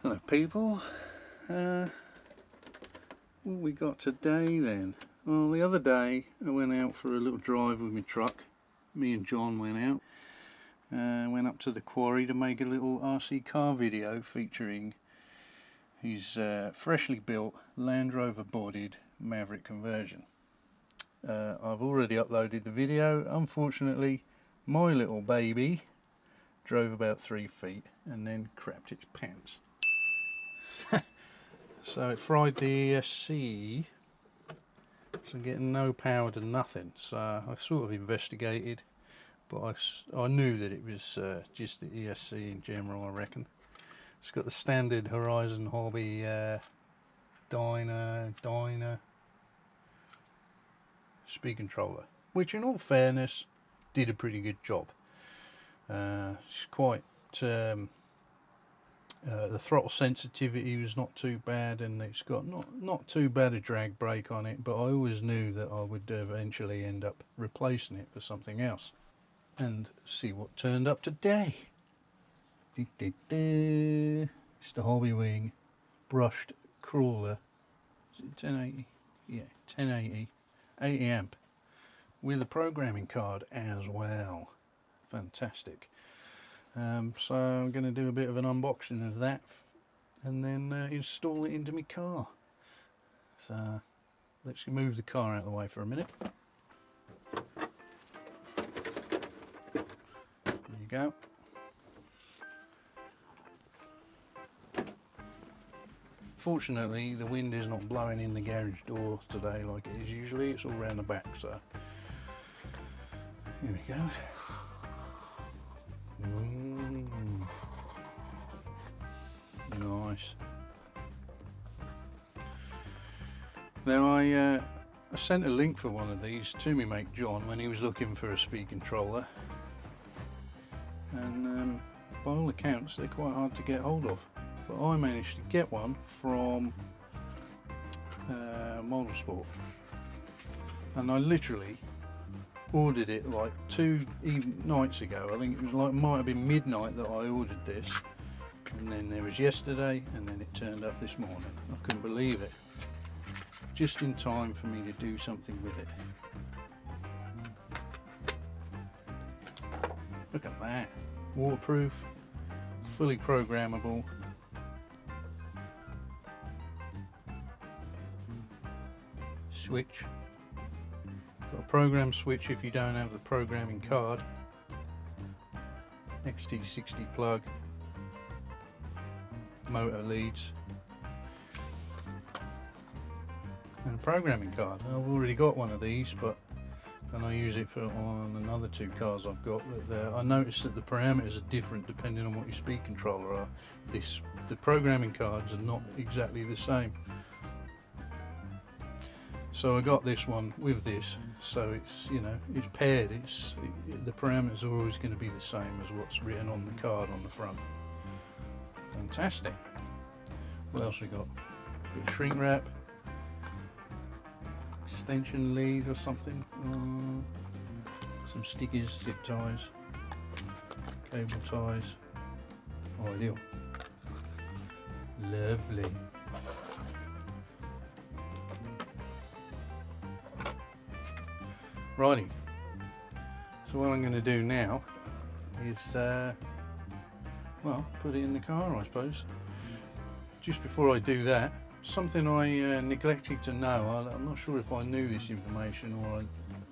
Hello people, what we got today then? Well, the other day I went out for a little drive with my truck. Me and John went out, went up to the quarry to make a little RC car video featuring his freshly built Land Rover bodied Maverick conversion. I've already uploaded the video. Unfortunately, my little baby drove about 3 feet and then crapped its pants. So it fried the ESC, so I'm getting no power to nothing. So I sort of investigated, but I knew that it was just the ESC in general, I reckon. It's got the standard Horizon Hobby Dyna speed controller, which in all fairness did a pretty good job. It's quite the throttle sensitivity was not too bad, and it's got not too bad a drag brake on it, but I always knew that I would eventually end up replacing it for something else. And see what turned up today. It's the Hobbywing brushed crawler. Is it 1080? Yeah, 1080, 80 amp, with a programming card as well. Fantastic. So I'm going to do a bit of an unboxing of that and then install it into my car. So let's move the car out of the way for a minute. There you go. Fortunately, the wind is not blowing in the garage door today like it is usually. It's all round the back, so here we go. Nice. Now I sent a link for one of these to me mate John when he was looking for a speed controller, and by all accounts they're quite hard to get hold of, but I managed to get one from Model Sport, and I literally ordered it like 2 nights ago. I think it was like, might have been midnight that I ordered this, and then there was yesterday, and then it turned up this morning. I couldn't believe it. Just in time for me to do something with it. Look at that. Waterproof, fully programmable. Switch. Got a program switch if you don't have the programming card. XT60 plug. Motor leads. And a programming card. I've already got one of these, and I use it on another 2 cars I've got. I noticed that the parameters are different depending on what your speed controller are. The programming cards are not exactly the same. So I got this one with this, so it's, you know, it's paired. The parameters are always going to be the same as what's written on the card on the front. Fantastic. What else we got? A bit of shrink wrap, extension lead or something, some stickers, zip ties, cable ties. Ideal. Lovely. Righty. So what I'm going to do now is well, put it in the car, I suppose. Just before I do that, something I neglected to know. I'm not sure if I knew this information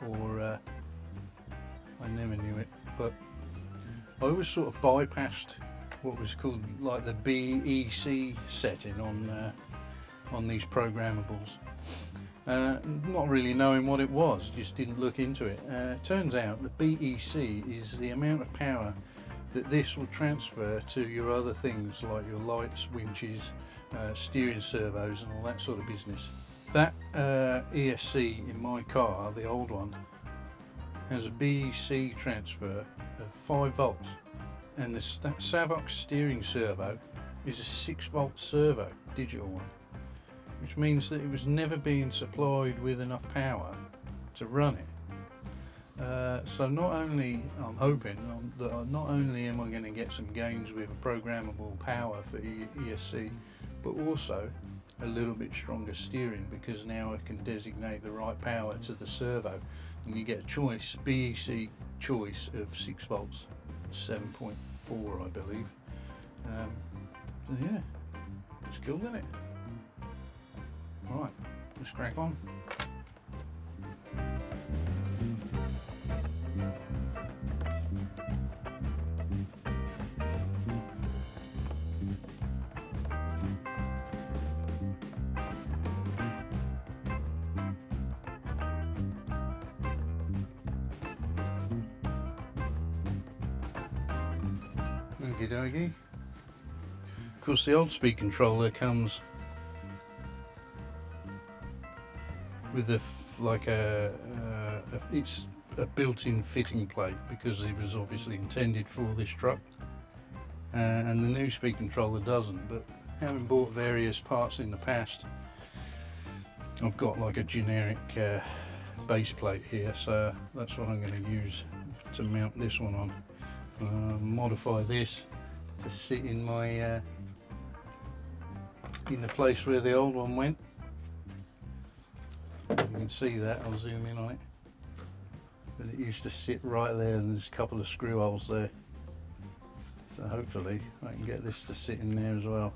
or I never knew it, but I always sort of bypassed what was called like the BEC setting on these programmables. Not really knowing what it was, just didn't look into it. Turns out the BEC is the amount of power that this will transfer to your other things like your lights, winches, steering servos and all that sort of business. That ESC in my car, the old one, has a BEC transfer of 5 volts, and that Savox steering servo is a 6 volt servo, digital one, which means that it was never being supplied with enough power to run it. So not only, I'm hoping that not only am I going to get some gains with a programmable power for ESC, but also a little bit stronger steering, because now I can designate the right power to the servo, and you get a choice, BEC choice of 6 volts, 7.4 I believe. So yeah, it's cool, isn't it? Right, let's crack on. Okie dokie. Of course, the old speed controller comes with it's a built-in fitting plate, because it was obviously intended for this truck, and the new speed controller doesn't. But having bought various parts in the past, I've got like a generic base plate here, so that's what I'm going to use to mount this one on. Modify this to sit in my in the place where the old one went. You can see that, I'll zoom in on it, but it used to sit right there, and there's a couple of screw holes there, so hopefully I can get this to sit in there as well.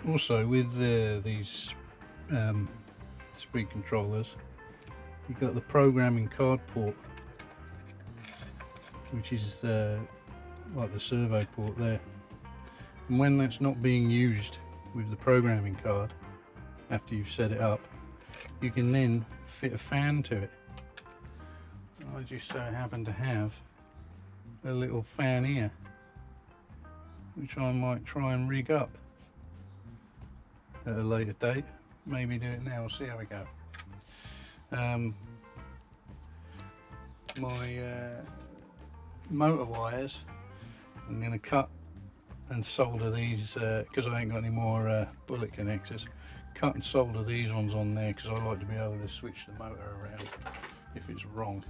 Also, with these speed controllers, you've got the programming card port, which is like the servo port there, and when that's not being used with the programming card, after you've set it up, you can then fit a fan to it. I just so happen to have a little fan here, which I might try and rig up at a later date. Maybe do it now, we'll see how we go. My motor wires, I'm going to cut and solder these, because I ain't got any more bullet connectors. Cut and solder these ones on there, because I like to be able to switch the motor around if it's wrong.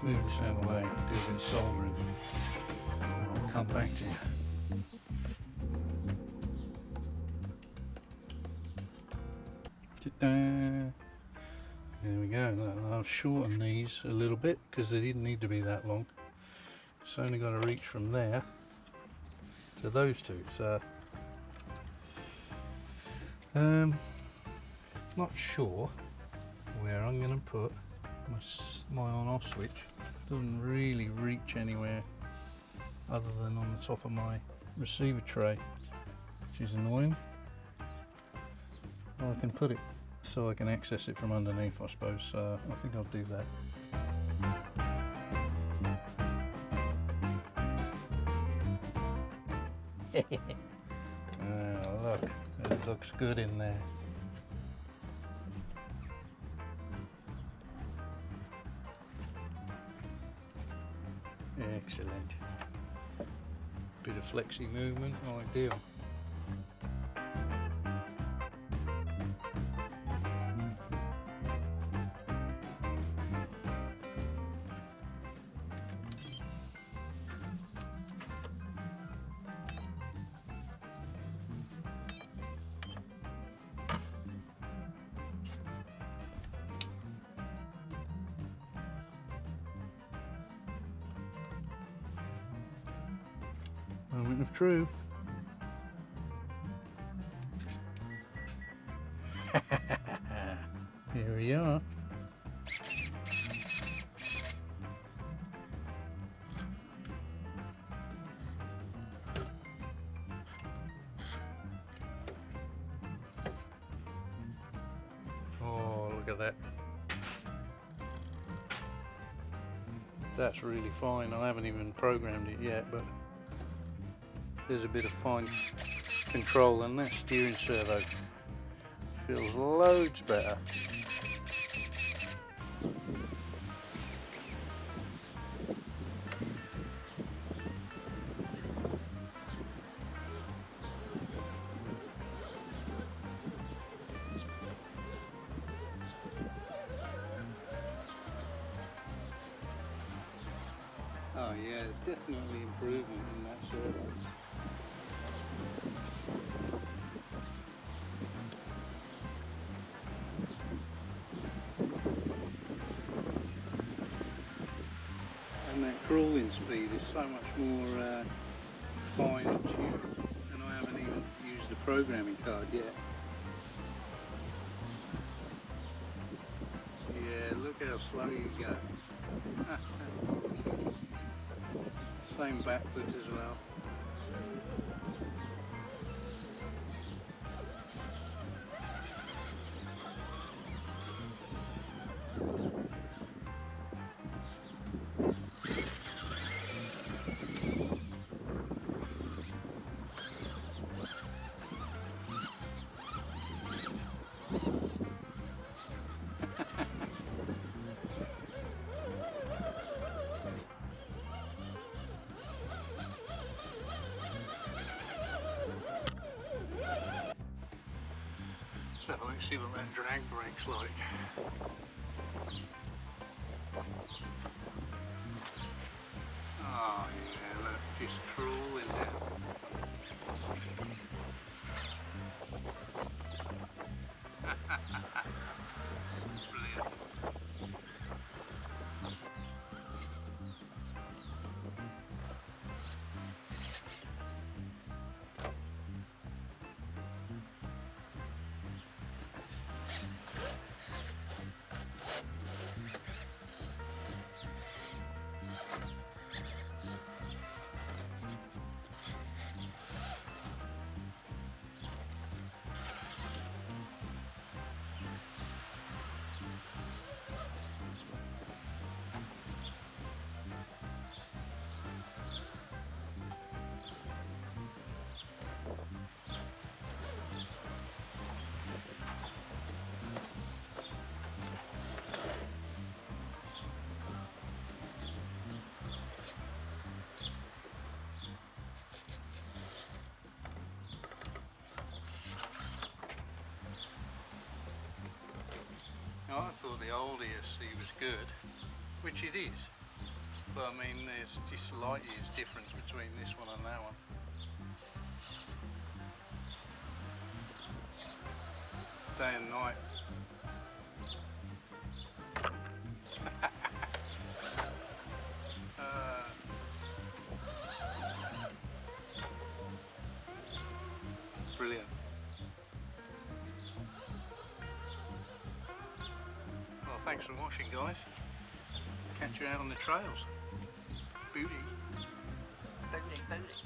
Move this out of the way, do a bit of soldering, and I'll come back to you. Ta-da! There we go. I'll shorten these a little bit, because they didn't need to be that long. It's only got to reach from there to those two, so not sure where I'm going to put my on-off switch. Doesn't really reach anywhere other than on the top of my receiver tray, which is annoying. Well, I can put it so I can access it from underneath, I suppose, so I think I'll do that. Oh, look, it looks good in there. Excellent. Bit of flexi movement, ideal. truth. Here we are. Oh, look at that. That's really fine. I haven't even programmed it yet, but there's a bit of fine control, and that steering servo feels loads better. Oh yeah, there's definitely improvement in that servo. And that crawling speed is so much more fine and tuned, and I haven't even used the programming card yet. Yeah, look how slow you go. Same backwards as well. So let's see what that drag brake's like. Oh yeah, look, just crawling down. Brilliant. I thought the old ESC was good, which it is, but I mean there's just light years difference between this one and that one. Day and night. Brilliant. Well, thanks for watching, guys. Catch you out on the trails. Booty. Booty, booty.